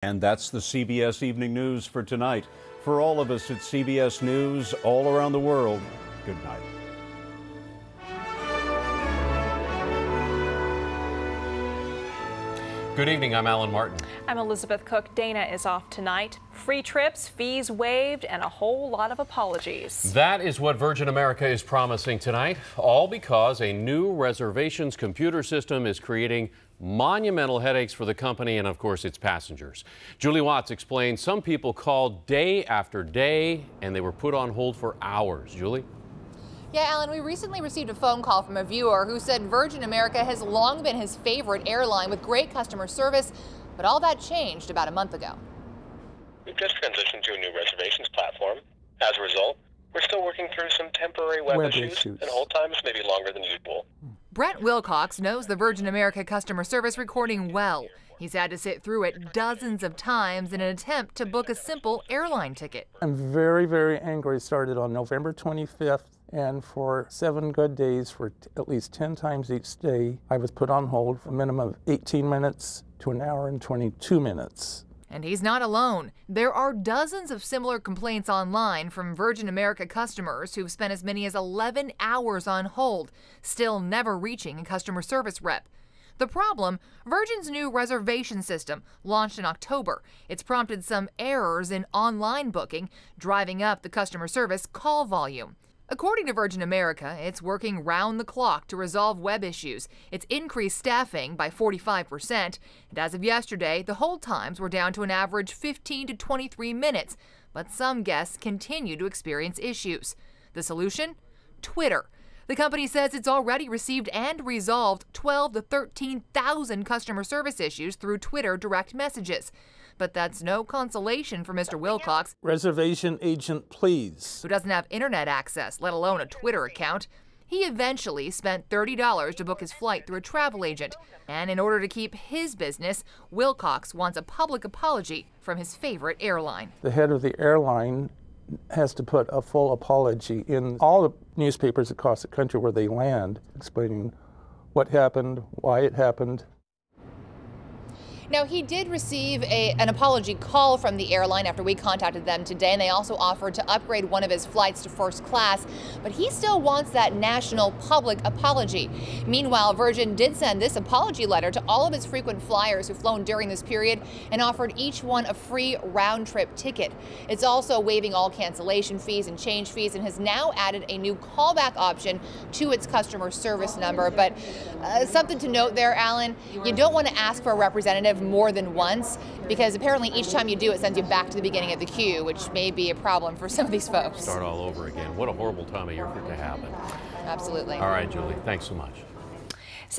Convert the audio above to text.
And that's the CBS Evening News for tonight. For all of us at CBS News all around the world, good night. Good evening, I'm Alan Martin. I'm Elizabeth Cook. Dana is off tonight. Free trips, fees waived, and a whole lot of apologies. That is what Virgin America is promising tonight, all because a new reservations computer system is creating monumental headaches for the company and, of course, its passengers. Julie Watts explains some people called day after day, and they were put on hold for hours. Julie? Yeah, Alan, we recently received a phone call from a viewer who said Virgin America has long been his favorite airline with great customer service, but all that changed about a month ago. We've just transitioned to a new reservations platform. As a result, we're still working through some temporary web issues, and hold times may be longer than usual. Brent Wilcox knows the Virgin America customer service recording well. He's had to sit through it dozens of times in an attempt to book a simple airline ticket. I'm very, very angry. It started on November 25th, and for 7 good days, for at least 10 times each day, I was put on hold for a minimum of 18 minutes to an hour and 22 minutes. And he's not alone. There are dozens of similar complaints online from Virgin America customers who've spent as many as 11 hours on hold, still never reaching a customer service rep. The problem, Virgin's new reservation system launched in October. It's prompted some errors in online booking, driving up the customer service call volume. According to Virgin America, it's working round the clock to resolve web issues. It's increased staffing by 45%, and as of yesterday, the hold times were down to an average 15 to 23 minutes, but some guests continue to experience issues. The solution? Twitter. The company says it's already received and resolved 12 to 13,000 customer service issues through Twitter direct messages. But that's no consolation for Mr. Wilcox. Reservation agent, please. Who doesn't have internet access, let alone a Twitter account. He eventually spent $30 to book his flight through a travel agent. And in order to keep his business, Wilcox wants a public apology from his favorite airline. The head of the airline has to put a full apology in all the newspapers across the country where they land, explaining what happened, why it happened. Now, he did receive an apology call from the airline after we contacted them today, and they also offered to upgrade one of his flights to first class, but he still wants that national public apology. Meanwhile, Virgin did send this apology letter to all of its frequent flyers who've flown during this period and offered each one a free round-trip ticket. It's also waiving all cancellation fees and change fees and has now added a new callback option to its customer service number. But something to note there, Alan, you don't want to ask for a representative more than once, because apparently each time you do, it sends you back to the beginning of the queue, which may be a problem for some of these folks. Start all over again. What a horrible time of year for it to happen. Absolutely. All right, Julie, thanks so much.